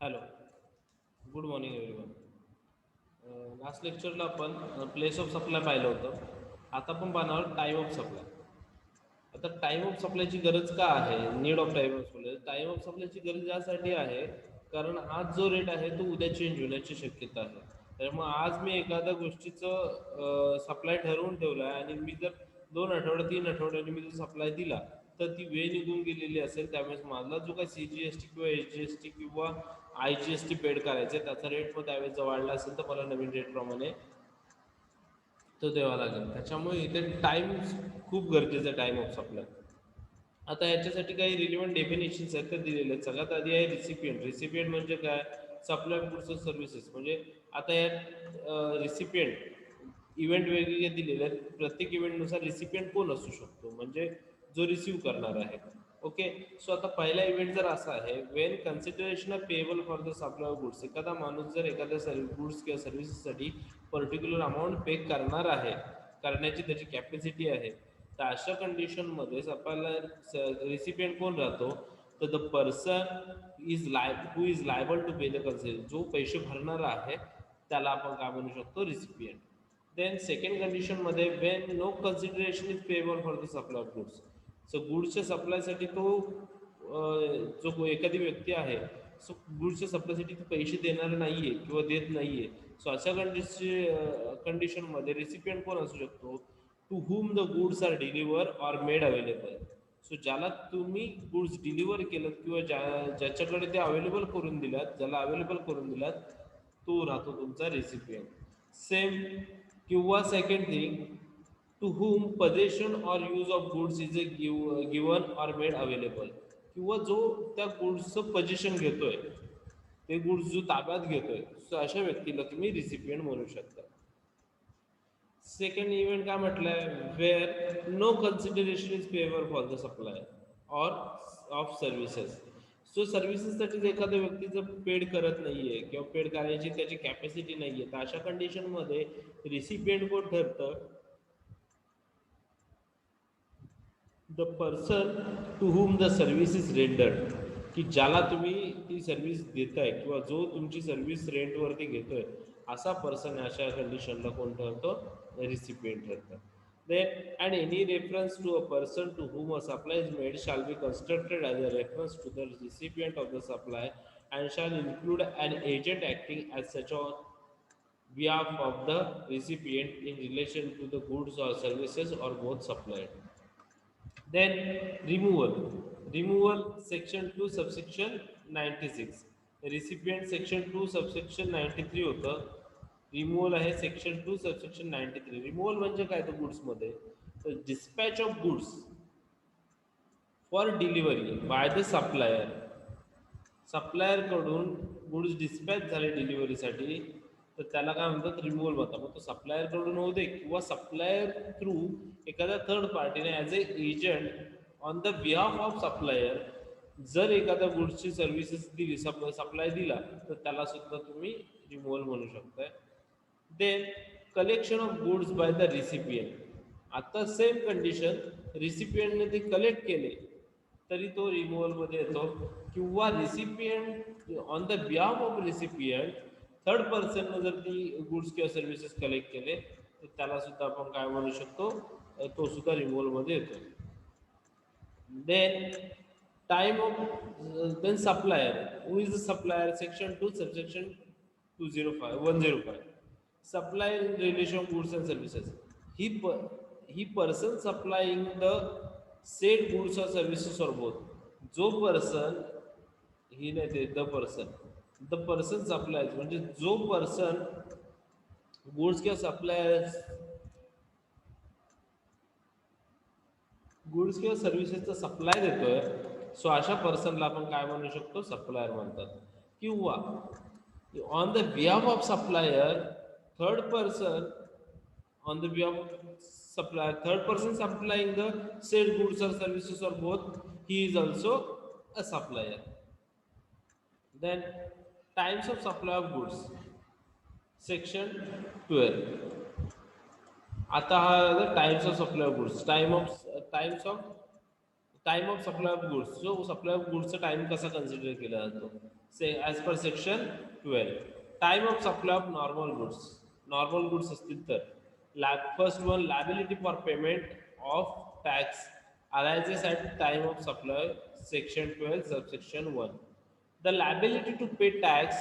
Hello, good morning everyone. Last लेक्चरला आपण place of supply पाहिलं होतं. आता आपण पाहणार टाईम ऑफ सप्लाय. आता टाईम ऑफ सप्लायची गरज का आहे? Need of time of supply. Time of सप्लायची गरज यासाठी आहे कारण आज जो रेट आहे तो उद्या चेंज होण्याची शक्यता आहे. त्यामुळे आज मी एखाद्या गोष्टीचं सप्लाय ठरवून ठेवला आहे आणि मी जर 2 आठवडे 3 आठवड्याने मी जर सप्लाय दिला तर ती वेळ निघून गेलेली असेल. त्यावेळेस माझा जो काही CGST किंवा HGST किंवा IGST पेड करायचा आहे त्याचा रेट मग त्यावेळेस जर वाढला असेल तर मला नवीन रेटप्रमाणे तो द्यावा लागेल. त्याच्यामुळे इथे टाईम खूप गरजेचं आहे, टाईम ऑफ सप्लाय. आता याच्यासाठी काही रिलिव्हंट डेफिनेशन्स आहेत ते दिलेले आहेत. सगळ्यात आधी आहे रिसिपियंट. रिसिपियंट म्हणजे काय? Supply goods and services. म्हणजे आता यात रिसिपियंट इव्हेंट वेगवेगळे दिलेले आहेत. प्रत्येक इव्हेंटनुसार रिसिपियंट कोण असू शकतो, म्हणजे जो रिसीव्ह करणार आहे. ओके, सो आता पहिला इव्हेंट जर असा आहे, when consideration of payable for the supply of goods. एखादा माणूस जर एखाद्या गुड्स किंवा सर्व्हिसेससाठी पर्टिक्युलर अमाऊंट पे करणार आहे, करण्याची त्याची कॅपॅसिटी आहे, तर अशा कंडिशनमध्ये आपल्याला रिसिपियंट कोण राहतो? तर the person who is liable to pay the consider. जो पैसे भरणारा आहे त्याला आपण काय म्हणू शकतो? रिसिपियंट. देन सेकंड कंडिशनमध्ये when no consideration is payable for the supply of goods. So गुड्सच्या सप्लायसाठी तो जो एखादी व्यक्ती आहे, सो गुड्सच्या सप्लायसाठी तो पैसे देणार नाहीये किंवा देत नाहीये. सो अशा कंडिशनमध्ये रेसिपियंट कोण असू शकतो? To whom the goods are deliver or made available. So ज्याला तुम्ही गुड्स डिलिव्हर केलं किंवा ज्याच्याकडे ते अवेलेबल करून दिलात, ज्याला अवेलेबल करून दिलात, तो राहतो तुमचा रेसिपियंट. सेम किंवा second thing, to whom possession or use of goods is given or made available. किंवा जो त्या गुड्सचं पोझिशन घेतोय, ते गुड्स जो ताब्यात घेतोय, सो अशा व्यक्तीला तुम्ही रिसिपियंट म्हणू शकता. सेकंड इव्हेंट काय म्हटलंय? Where no consideration is payable for the supply or of services. So सर्व्हिसेससाठी एखाद्या व्यक्ती जर पेड करत नाहीये किंवा पेड करायची त्याची कॅपॅसिटी नाहीये, तर अशा कंडिशनमध्ये रिसिपियंट कोण ठरतं? The person to whom the service is rendered. की ज्याला तुम्ही ती सर्व्हिस देताय किंवा जो तुमची सर्व्हिस रेंटवरती घेतोय, असा पर्सन अशा कंडिशनला कोण ठरतो? रिसिपियंट ठरतं. Then and any reference to a person to whom a supply is made shall be constructed as a reference to the recipient of the supply and shall include an agent acting as such on behalf of the recipient in relation to the goods or services or both supplied. Then removal section 2 subsection 96. Recipient section 2 subsection 93 होतं. Removal आहे section 2 subsection 93. Removal म्हणजे काय? तर गुड्समध्ये तर dispatch of goods for delivery by the supplier. सप्लायरकडून goods dispatch झाले डिलिव्हरीसाठी, तर त्याला काय म्हणतात? रिमूव्हल म्हणतात. मग तो सप्लायरकडून होऊ दे किंवा सप्लायर थ्रू एखाद्या थर्ड पार्टीने as a agent on the behalf of supplier जर एखाद्या गुड्सची सर्व्हिसेस दिली, सप्लाय दिला, तर त्याला सुद्धा तुम्ही रिमूव्हल म्हणू शकताय. Then collection of goods by the recipient. आता सेम कंडिशन, रिसिपियंटने ते कलेक्ट केले तरी तो रिमूव्हलमध्ये येतो. किंवा recipient on the behalf of recipient third पर्सननं जर ती गुड्स किंवा सर्व्हिसेस कलेक्ट केले तर त्याला सुद्धा आपण काय म्हणू शकतो? तो सुद्धा रिमूव्हलमध्ये येतो. Then time of then supplier. Who is the supplier? Section 2 subsection 105. Supply in relation to goods and services. He person supplying the said goods or services or both. जो पर्सन, ही नाही ते द पर्सन सप्लायर्स म्हणजे जो person goods किंवा suppliers goods किंवा सर्व्हिसेसचा supply देतोय, सो अशा पर्सनला आपण काय म्हणू शकतो? सप्लायर म्हणतात. किंवा on the behalf of supplier third person on the behalf of supplier, third person supplying the said goods or services or both, he is also a supplier. Then types of supply of goods section 12. आता हा times of supply of goods. Time of supply of goods. जो supply of गुड्सचा time कसा consider केला जातो? say as per section 12. Time of supply of normal goods. Normal goods असतील तर first one, liability for payment of tax arises at time of supply, section 12 subsection 1. The liability to pay tax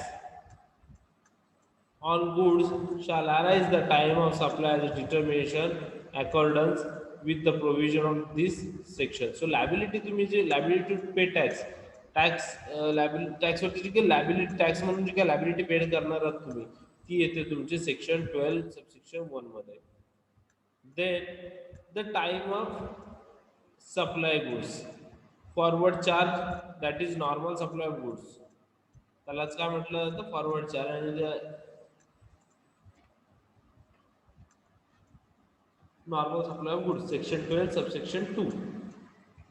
on goods shall arise the time of supply as a determination accordance with the provision of this section. So liability तुम्ही जे liability to pay tax liability tax वरती जी काही liability tax म्हणून जी काही liability paid करणार आहात तुम्ही ती येते तुमची section 12 subsection 1 मध्ये. Then the time of supply goods, forward charge, that is normal supply of goods, त्यालाच काय म्हटलं जातं फॉरवर्ड चार्ज. आणि normal supply of goods, section 12 subsection 2.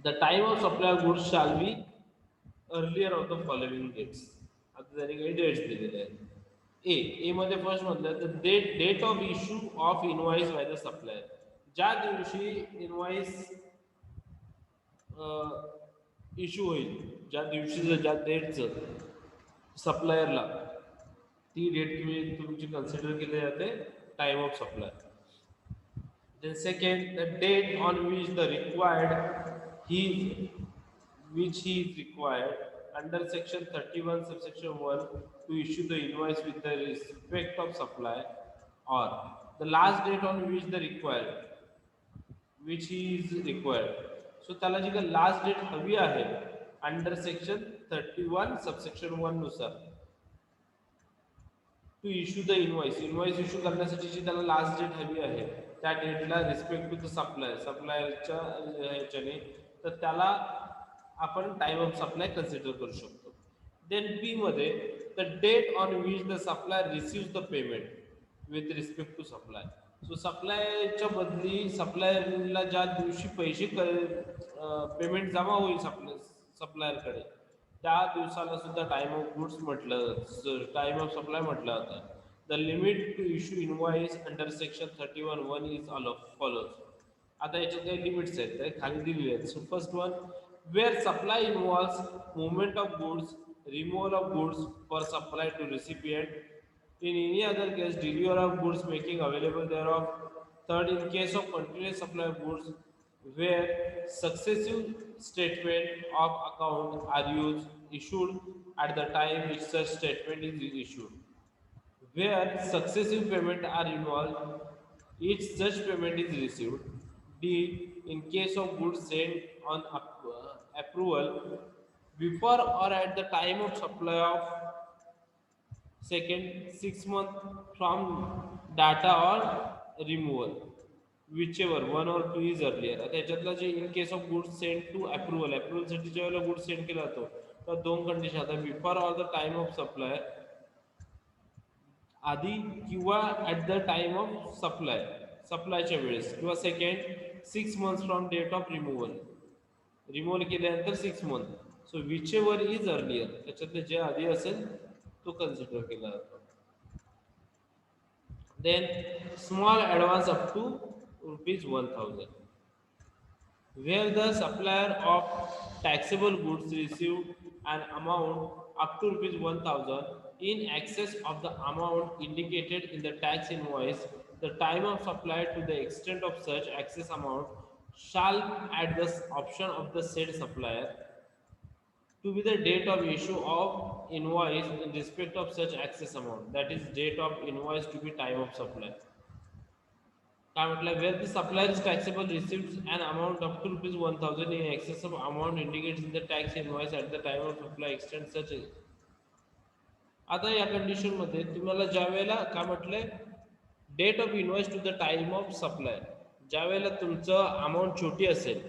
The time of supply of goods shall be earlier of the following dates. आता त्यांनी काही dates दिलेले आहेत. ए मध्ये फर्स्ट म्हटलं तर date of issue of invoice by the supplier. ज्या दिवशी इनवॉइस इश्यू होईल, ज्या दिवशी ज्या डेटचं सप्लायरला, ती डेट तुमची कन्सिडर केली जाते time of supply. Then second, the date on which the which he is required under section 31 subsection 1 to issue the invoice with the respect of supply, or the last date on which he is required. So त्याला जी का last date हवी आहे under section 31 subsection 1 नुसार to issue the invoice issue करण्यासाठी जी त्याला last date हवी आहे त्या डेटला रिस्पेक्ट टू द सप्लायरच्या ह्याच्याने तर त्याला आपण टाइम ऑफ सप्लाय कन्सिडर करू शकतो. देन बी मध्ये the date on which the supplier receive the payment with respect to supply. So सप्लायच्या बदली सप्लायरला ज्या दिवशी पैसे पेमेंट जमा होईल सप्लायरकडे त्या दिवसाला सुद्धा टाइम ऑफ गुड्स म्हटलं, टाइम ऑफ सप्लाय म्हटलं जातं. The limit to issue invoice under section 31(1) is follows. आता याच्यात काही लिमिट्स आहेत ते खाली दिलेले आहेत. So first one, where supply involves movement of goods, removal of goods for supply to recipient. In any other case, delivery of goods making available thereof. Third, in case of continuous supply of goods, where successive statement of account are issued at the time which such statement is issued. Where successive payment are involved, each such payment is received. D, in case of goods sent on approval before or at the time of supply of second 6 months from data or removal, whichever one or two is earlier. आता याच्यातला जे in case of goods send to approval साठी ज्या वेळेला goods send केला जातो तर दोन कंडिशन आता before or the time of supply, आधी किंवा ॲट द टाइम ऑफ सप्लायच्या वेळेस, किंवा second 6 months from date of removal केल्यानंतर 6 months. So whichever is earlier, त्याच्यातले जे आधी असेल तो कन्सिडर केला जातो. Then small advance up to ₹1000, where the supplier of taxable goods receive an amount up to ₹1000 in excess of the amount indicated in the tax invoice. The time of supply to the extent of such excess amount shall at the option of the said supplier to be the date of issue of invoice in respect of such excess amount, that is date of invoice to be time of supply. काय म्हटलं, where the supplier is taxable receives an amount up to ₹1000 in excess of amount indicated in the tax invoice at the time of supply extent such. आता या condition मध्ये तुम्हाला ज्या वेळेला काय म्हटलंय, date of invoice to the time of supply, ज्या वेळेला तुमचं अमाऊंट छोटी असेल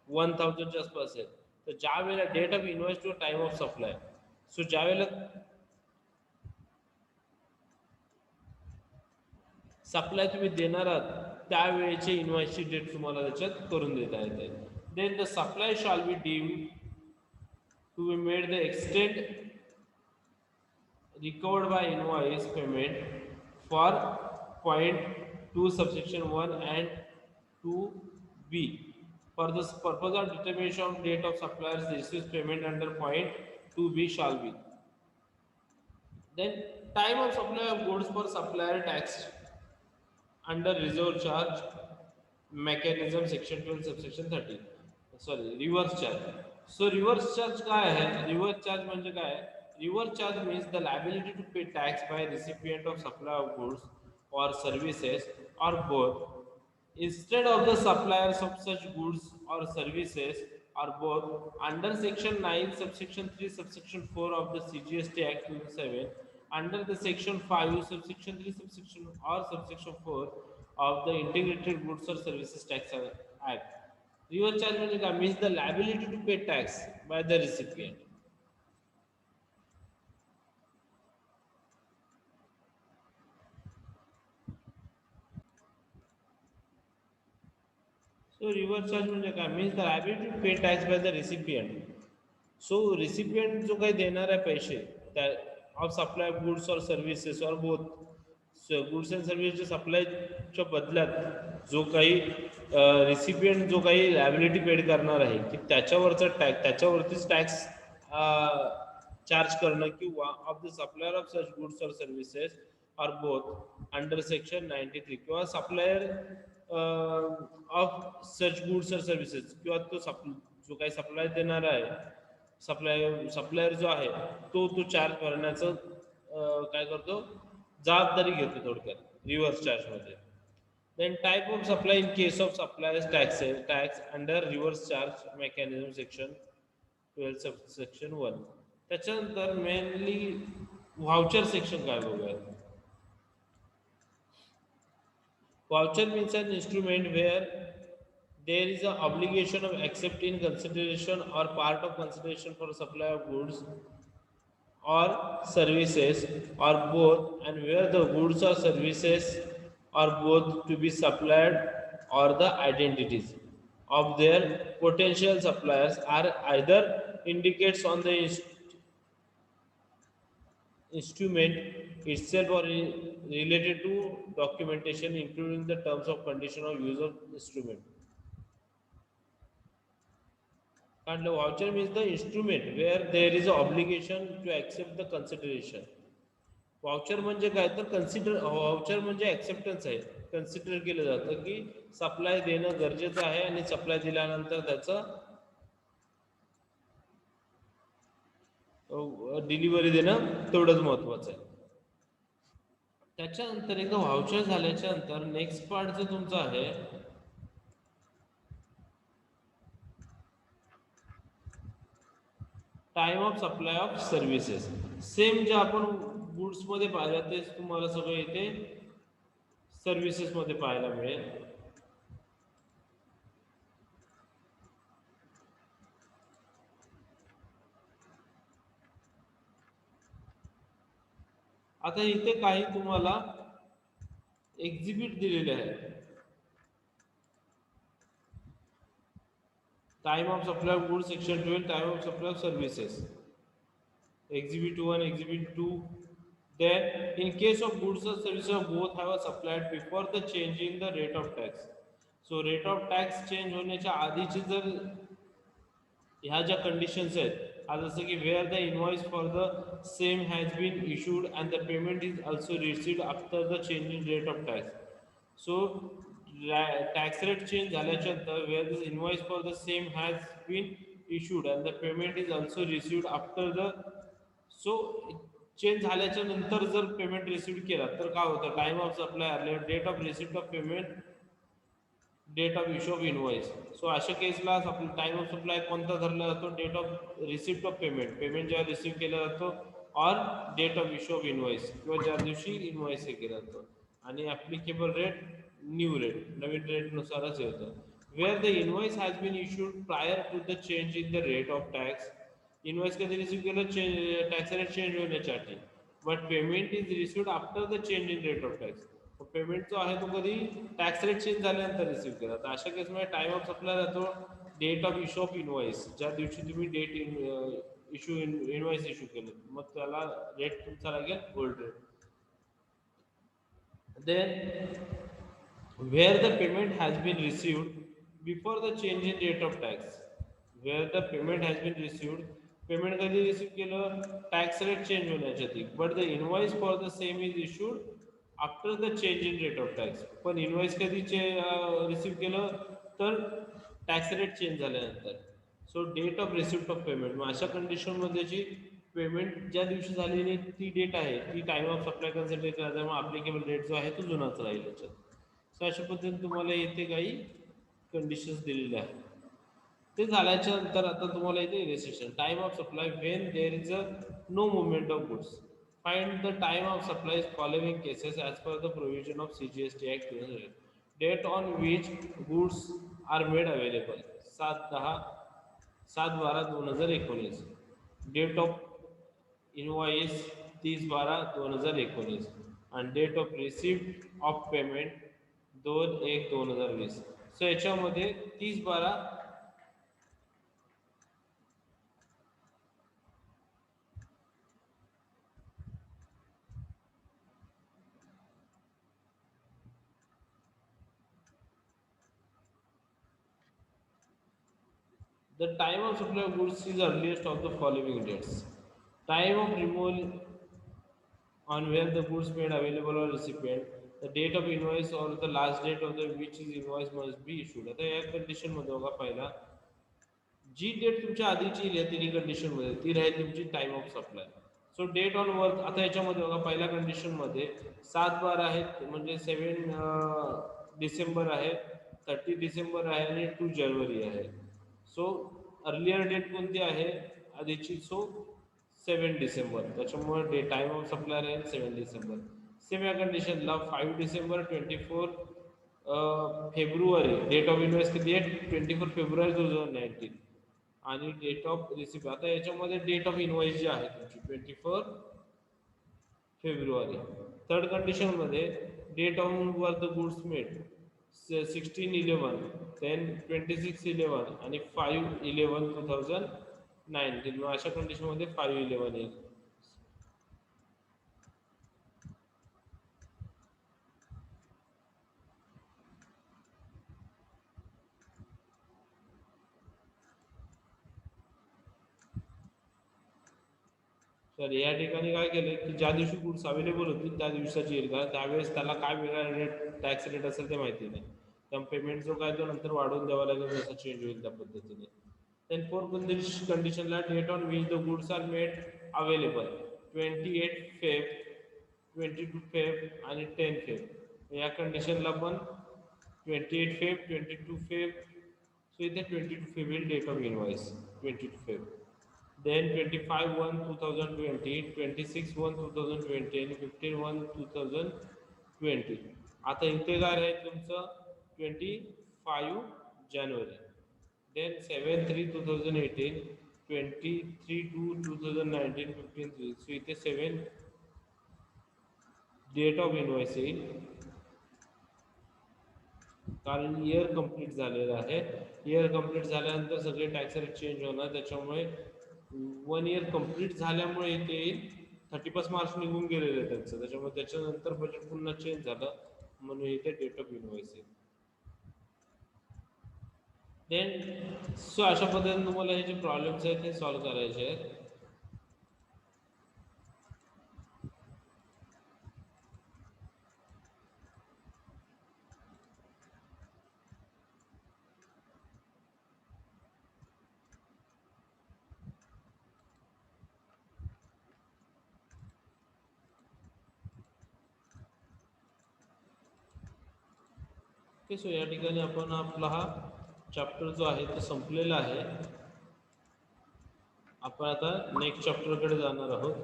1000च्या आसपास असेल तर ज्या वेळेला date of invoice to time of supply, so ज्या वेळेला सप्लाय तुम्ही देणार आहात त्यावेळेचे इनवॉइसची डेट तुम्हाला त्याच्यात करून देता येते. Then the supply shall be deemed to be made the extent recovered by invoice payment for point 2 subsection 1 and 2b. For the purpose of determination of date of suppliers, receives payment under point 2b shall be. Then time of supply of goods for supplier tax under reserve charge mechanism section 12 subsection 30. Sorry, reverse charge. So reverse charge काय आहे? Reverse charge म्हणजे काय? Reverse charge means the liability to pay tax by recipient of supply of goods or services or both instead of the suppliers of such goods or services or both under section 9 subsection 3 subsection 4 of the CGST Act 2007 under the section 5 subsection 3 subsection or subsection 4 of the Integrated Goods or Services Tax Act. Reverse charge means the liability to pay tax by the recipient. So reverse charge means the liability to pay tax by the recipient. So recipient जो काही देणार आहे पैसे त्या of supply goods or services और both goods and सर्व्हिसच्या सप्लायच्या बदल्यात जो काही रिसिपियंट जो काही लायबिलिटी पेड करणार आहे की त्याच्यावरचा टॅक्स त्याच्यावरतीच टॅक्स चार्ज करणं किंवा of the supplier of such goods or services are both under section 93 किंवा supplier of such goods or services किंवा तो जो काही सप्लाय देणार आहे सप्लायर जो आहे तो चार्ज भरण्याचं काय करतो जबाबदारी घेतो थोडक्यात रिव्हर्स चार्ज मध्ये. Then type of supply in case of suppliers tax under reverse charge mechanism section 12 section 1. त्याच्यानंतर मेनली व्हाउचर सेक्शन काय बघूया. Voucher means an instrument where there is an obligation of accepting consideration or part of consideration for supply of goods or services or both and where the goods or services are both to be supplied or the identities of their potential suppliers are either indicates on the instrument itself or related to documentation including the terms of condition of use of instrument. And the voucher means the instrument where there is an obligation to accept the consideration. Voucher म्हणजे काय तर voucher म्हणजे acceptance आहे. Consider केलं जातं की supply देणं गरजेचं आहे आणि सप्लाय दिल्यानंतर त्याचं डिलिव्हरी देणं तेवढंच महत्वाचं आहे. त्याच्यानंतर एकदा व्हाउचर झाल्याच्या नंतर नेक्स्ट पार्ट जो तुमचा आहे time of supply of services. Same जे आपण गुड्स मध्ये पाहिलं तेच तुम्हाला सगळं इथे सर्व्हिसेस मध्ये पाहायला मिळेल. आता इथे काही तुम्हाला एक्झिबिट दिलेले आहेत. Time of supply of goods section 12 time of supply of services exhibit 1 exhibit 2. Then in case of goods or services both have supplied before the change in the rate of tax. So rate of tax change होण्याच्या आधीची जर ह्या ज्या conditions आहेत आज जसं की where the invoice for the same has been issued and the payment is also received after the change in rate of tax. So tax rate change झाल्याच्या नंतर where the invoice for the same has been issued and the payment is also received after the so change झाल्याच्या नंतर जर payment receive केला तर काय होतं time of supply date of receipt of payment date of issue of invoice. So अशा केसला time of supply कोणता धरला जातो date of receipt of payment जेव्हा रिसीव्ह केला जातो or date of issue of invoice किंवा ज्या दिवशी इनवॉइस हे केला जातो आणि ऍप्लिकेबल रेट न्यू रेट नवीन रेटनुसारच येतं. Where the invoice has been issued prior to the change in the rate of tax. Invoice कधी रिसीव्ह केलं टॅक्स रेट चेंज होण्यासाठी but payment is received after the change in rate of tax. Payment जो आहे तो कधी tax rate change झाल्यानंतर receive केला. तर अशा केसमध्ये टाइम ऑफ सप्लाय जातो date of issue of invoice ज्या दिवशी तुम्ही डेट इश्यू इनवॉइस इश्यू केलं मग त्याला रेट तुमचा लागेल gold rate. Then where the payment has been received before the change in rate of tax. Where the payment has been received payment कधी receive केलं, tax rate change होण्याच्या आधी, but the invoice for the same is issued after the change in rate of tax. पण invoice कधी receive केलं तर tax rate change झाल्यानंतर. So date of receipt of payment, मग अशा कंडिशनमध्ये जी पेमेंट ज्या दिवशी झालेली ती डेट आहे ती टाइम ऑफ सप्लाय कन्सिडर केला, त्यामुळे अप्लिकेबल रेट जो आहे तो जुनाच राहील याच्यात. सो अशा पद्धतीने तुम्हाला येथे काही कंडिशन्स दिलेल्या आहेत. ते झाल्याच्या नंतर आता तुम्हाला येते restriction time of supply when there is a no movement of goods. Find the time of supply following cases as per the provision of CGST act. Date on which goods are made available 7/12/2019. Date of invoice 30/12/2019 आणि date of receipt of payment 2/1/2020. So याच्यामध्ये 30/12. The time of supply of goods is earliest of the following dates. Time of removal on where the goods made available or recipient, the date of invoice or the last date of the which is invoice must be issued. आता या condition मध्ये बघा, पहिला जी date तुमच्या आधीची येईल या तिन्ही कंडिशन मध्ये ती राहील तुमची time of supply. So date on work, आता याच्यामध्ये बघा पहिल्या कंडिशन मध्ये 7/12 आहेत, म्हणजे 7 डिसेंबर आहे, 30 डिसेंबर आहे आणि 2 जानेवारी आहे. सो अर्लियर डेट कोणती आहे आधीची, सो 7 डिसेंबर, त्याच्यामुळे टाइम ऑफ सप्लाय राहील 7 डिसेंबर. सेम या कंडिशनला 5 डिसेंबर 24 फेब्रुवारी, डेट ऑफ इन्व्हेस्ट किती आहे 24 फेब्रुवारी 2019 आणि डेट ऑफ रिसिप्ट. आता याच्यामध्ये डेट ऑफ इन्व्हॉइस जी आहे तुमची 24 फेब्रुवारी. थर्ड कंडिशन मध्ये date on where the goods made 16/11, then 26/11 आणि 5/11/2019. मग अशा कंडिशन मध्ये 5/11 येईल. तर या ठिकाणी काय केलं की ज्या दिवशी गुड्स अवेलेबल होतील त्या दिवसाची येईल, कारण त्यावेळेस त्याला काय वेगळा रेट टॅक्स रेट असेल ते माहिती नाही, त्या पेमेंट जो काय तो नंतर वाढवून द्यावा लागेल, जसं चेंज होईल त्या पद्धतीने. देन फोर्थ कंडिशनला date on which the goods are made available 28 Feb, 22 Feb आणि 10 फेब. या कंडिशनला पण 28 फेब, 22 फेब. सो इथे 22 फेब येईल date of invoice 22 Feb. Then 25/1/2020, 26/1/2020 आणि 15/1/2020. आता इथे काय आहे तुमचं 25 जानेवारी. देन 7/3/2018, 23/2/2019, 15/3. सो इथे 7 डेट ऑफ इनवॉइस येईल, कारण इयर कंप्लीट झालेलं आहे. इयर कंप्लीट झाल्यानंतर सगळे टॅक्स रेट चेंज होणार, त्याच्यामुळे 1 इयर कंप्लीट झाल्यामुळे इथे येईल 31 मार्च निघून गेलेलं आहे त्यांचं, त्याच्यामुळे त्याच्यानंतर बजेट पुन्हा चेंज झालं म्हणून इथे डेट ऑफ इनवॉइस येईल. देन सो अशा पद्धतीने तुम्हाला हे जे प्रॉब्लेम्स आहेत ते सॉल्व्ह करायचे आहेत. ओके, सो या ठिकाणी आपण आपला हा चॅप्टर जो आहे तो संपलेला आहे. आपण आता नेक्स्ट चॅप्टरकडे जाणार आहोत.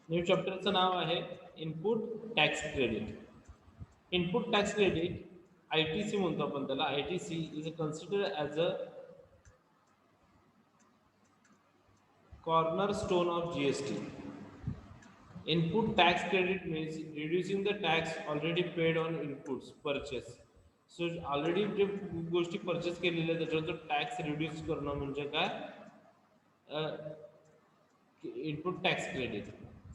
न्यू चॅप्टरचं नाव आहे input tax credit. Input tax credit ITC म्हणतो आपण त्याला. ITC is considered as a cornerstone of GST. Input tax credit means reducing the tax already paid on inputs purchase. So already जे गोष्टी purchase केलेल्या त्याच्यावर tax reduce करणं म्हणजे काय input tax credit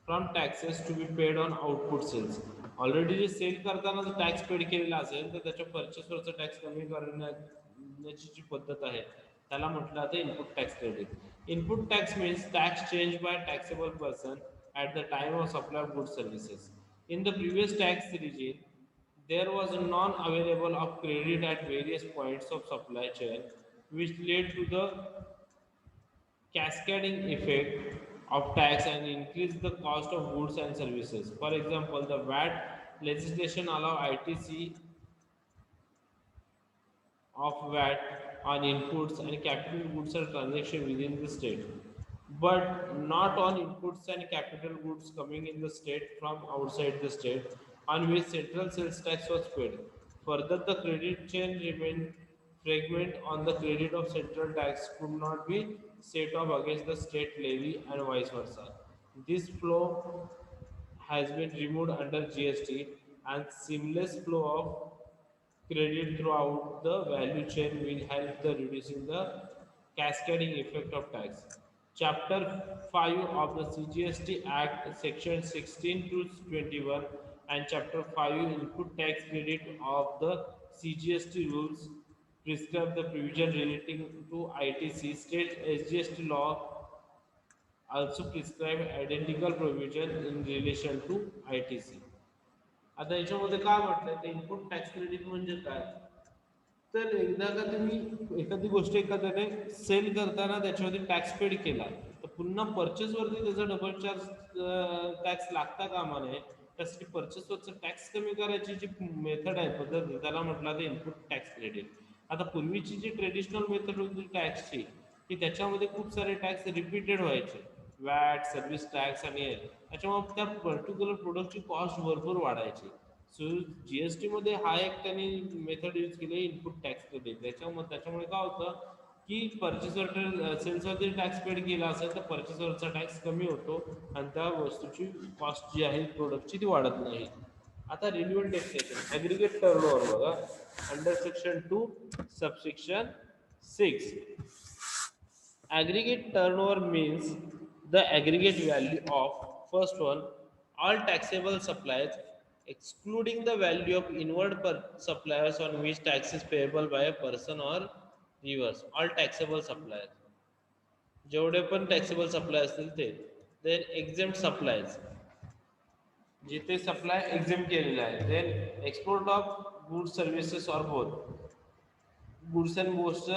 from taxes to be paid on output sales. Already जे sale करताना जर टॅक्स पेड केलेला असेल तर त्याच्या परचेसवरचा टॅक्स कमी करण्याची जी पद्धत आहे त्याला म्हटलं जातं input tax credit. Input tax means tax change bye taxable person at the time of supply of goods services. In the previous tax regime, there was none available of credit at various points of supply chain, which led to the cascading effect of tax and increase the cost of goods and services. For example, the VAT legislation allow ITC of VAT on inputs and capital goods and transaction within the state, but not on inputs and capital goods coming in the state from outside the state, on which central sales tax was paid. Further, the credit chain remained fragment on the credit of central tax could not be set off against the state levy and vice versa. This flow has been removed under GST, and seamless flow of credit throughout the value chain will help the reducing the cascading effect of tax. Chapter 5 of the CGST Act, Section 16 to 21, and Chapter 5 Input Tax Credit of the CGST rules prescribe the provision relating to ITC. State SGST law also prescribe identical provision in relation to ITC. आता याच्यामध्ये काय म्हटलंय ते input tax credit म्हणजे काय, तर एकदा का तुम्ही एखादी गोष्ट एखाद्याने सेल करताना त्याच्यावरती टॅक्स पेड केला तर पुन्हा परचेसवरती त्याचा डबल चार्ज टॅक्स लागता कामा नये. त्यासाठी परचेसवरचं टॅक्स कमी करायची जी मेथड आहे पद्धत त्याला म्हटलं ते इनपुट टॅक्स क्रेडिट. आता पूर्वीची जी ट्रेडिशनल मेथड होती टॅक्सची की त्याच्यामध्ये खूप सारे टॅक्स रिपीटेड व्हायचे, वॅट सर्व्हिस टॅक्स आणि त्याच्यामुळे त्या पर्टिक्युलर प्रोडक्टची कॉस्ट भरपूर वाढायची. सो जीएसटी मध्ये हा एक त्यांनी मेथड यूज केली इनपुट टॅक्स क्रेडिट. त्याच्यामुळे काय होतं की परचेसवर सेल्सवरती टॅक्स पेड केला असेल तर परचेसवरचा टॅक्स कमी होतो आणि त्या वस्तूची कॉस्ट जी आहे प्रोडक्टची ती वाढत नाही. आता रिन्युअल टॅक्सेशन ॲग्रिगेट टर्नओव्हर बघा under section 2 subsection 6. Aggregate turnover means the aggregate value of first one all taxable supplies excluding the value of inward suppliers on which tax is payable by a person or reverse all taxable suppliers जेवढे पण taxable supply असतील ते. Then exempt supplies जिथे supply exempt केलेला आहे. Then export of goods services or both goods and गोष्ट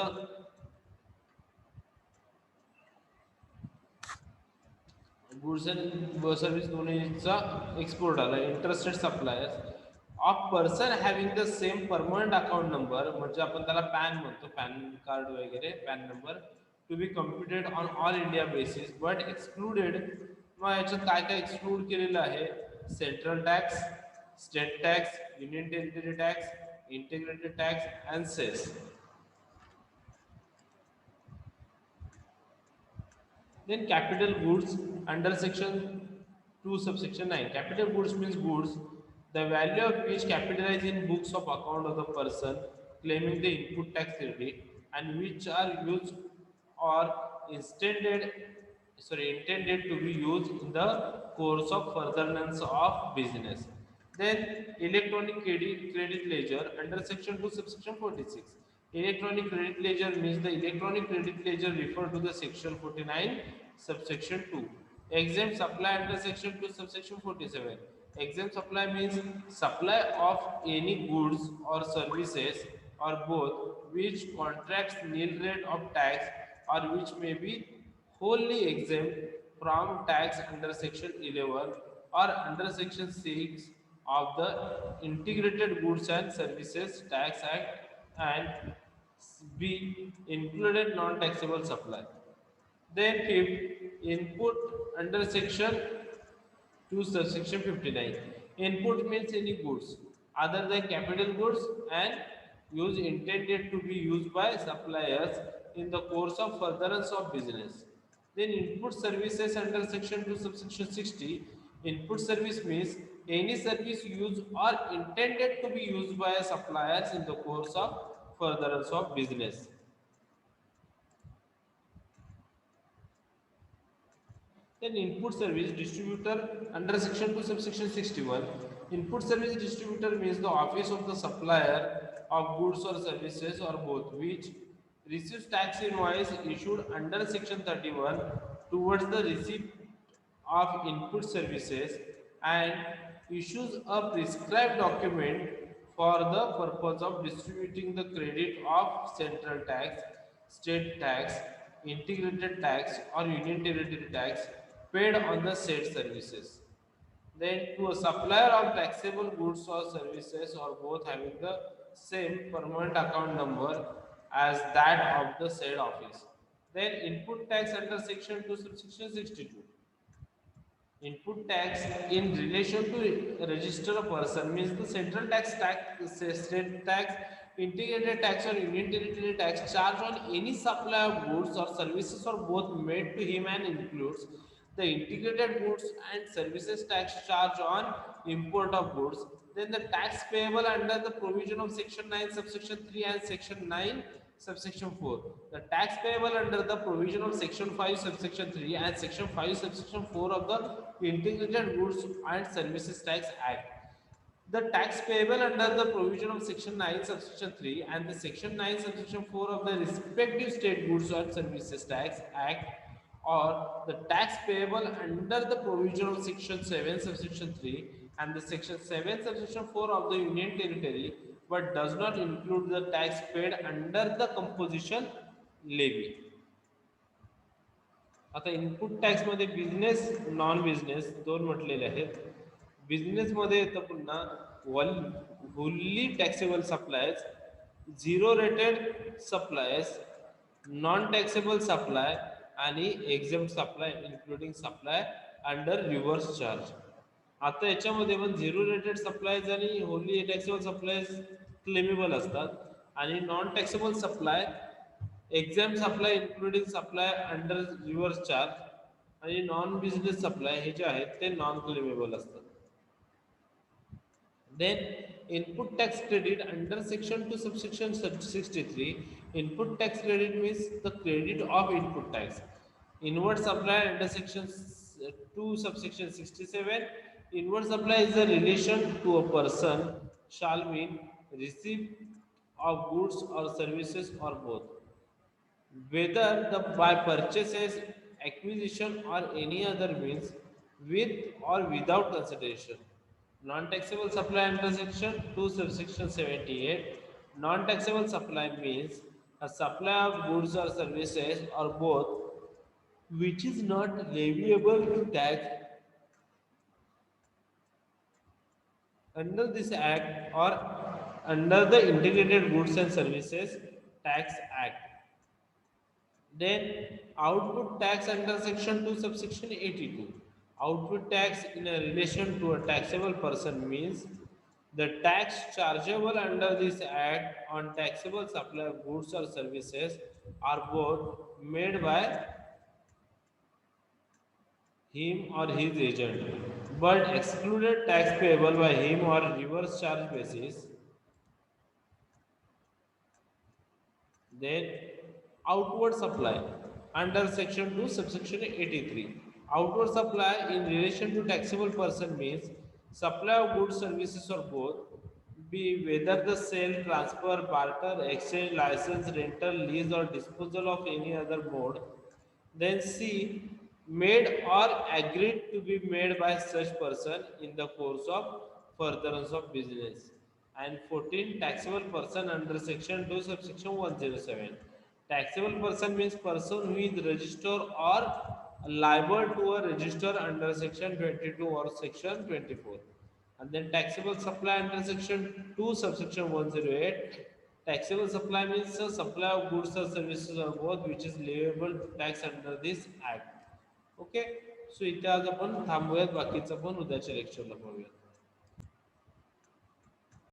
goods and service दोन्हीचा export आला. Interested suppliers of person having the same permanent account number म्हणजे आपण त्याला पॅन म्हणतो, पॅन कार्ड वगैरे PAN number to be computed on all India basis but excluded. मग याच्यात काय काय एक्सक्लूड केलेलं आहे, central tax, state tax, union territory tax, integrated tax and cess. Then capital goods under section 2 subsection 9. Capital goods means goods the value of which capitalized in books of account of the person claiming the input tax credit and which are used or intended to be used in the course of furtherance of business. Then electronic credit ledger under section 2 subsection 46. Electronic credit ledger means the electronic credit ledger referred to the section 49 subsection 2. Exempt supply under section 2 subsection 47. Exempt supply means supply of any goods or services or both which contracts nil rate of tax or which may be wholly exempt from tax under section 11 or under section 6 of the Integrated Goods and Services Tax Act and B included non-taxable supply. Then fifth, input under section 2 subsection 59. Input means any goods other than capital goods and use intended to be used by suppliers in the course of furtherance of business. Then input services under section 2 subsection 60. Input service means any service used or intended to be used by suppliers in the course of furtherance of business. Then input service distributor under section 2 subsection 61. Input service distributor means the office of the supplier of goods or services or both, which receives tax invoice issued under section 31 towards the receipt of input services and issues a prescribed document for the purpose of distributing the credit of central tax, state tax, integrated tax or union territory tax paid on the said services. Then to a supplier of taxable goods or services or both having the same permanent account number as that of the said office. Then input tax under section 2 subsection 62. Input tax in relation to register a person means the central tax, state tax, integrated tax or union territory tax charged on any supply of goods or services or both made to him and includes the integrated goods and services tax charge on import of goods. Then the tax payable under the provision of section 9 subsection 3 and section 9 subsection 4. The tax payable under the provision of section 5 subsection 3 and section 5 subsection 4 of the Integrated Goods and Services Tax Act. The tax payable under the provision of section 9 subsection 3 and the section 9 subsection 4 of the respective state goods and services tax act, or the tax payable under the provision of section 7 subsection 3 and the section 7 subsection 4 of the union territory, but does not include the tax paid under the composition levy. आता input tax मध्ये business non business दोन म्हटलेले आहेत. Business मध्ये येतं पुन्हा fully taxable suppliers, zero rated suppliers, non taxable supply आणि exempt supply including supply under reverse charge. आता याच्यामध्ये पण झिरो रेटेड सप्लायज आणि होली टॅक्सेबल सप्लायज क्लेमेबल असतात आणि non taxable supply exam supply including supply under reverse charge आणि non business supply हे जे आहेत ते नॉन क्लेमेबल असतात. Then input tax credit under section 2 subsection 63. Input tax credit means the credit of input tax. Inward supply under section 2 subsection 67. Inward supply is a relation to a person shall mean receipt of goods or services or both, whether the by purchases, acquisition or any other means, with or without consideration. Non-taxable supply under section 2 subsection 78. Non-taxable supply means a supply of goods or services or both which is not leviable to tax under this act or under the Integrated Goods and Services Tax Act. Then output tax under section 2 subsection 82. Output tax in a relation to a taxable person means the tax chargeable under this act on taxable supply of goods or services are both made by him or his agent, but excluded tax payable by him or reverse charge basis. Then outward supply under section 2 subsection 83. Outward supply in relation to taxable person means supply of goods, services or both, be whether the sale, transfer, barter, exchange, license, rental, lease or disposal of any other mode. Then C, made or agreed to be made by such person in the course of furtherance of business. And 14, taxable person under section 2 subsection 107. Taxable person means person who is registered or liable to a register under section 22 or section 24. And then taxable supply under section 2 subsection 108. Taxable supply means a supply of goods or services or both which is liable to tax under this act. Okay, so इथे आज आपण थांबूयात, बाकीचं पण उद्याच्या लेक्चरला पाहूया.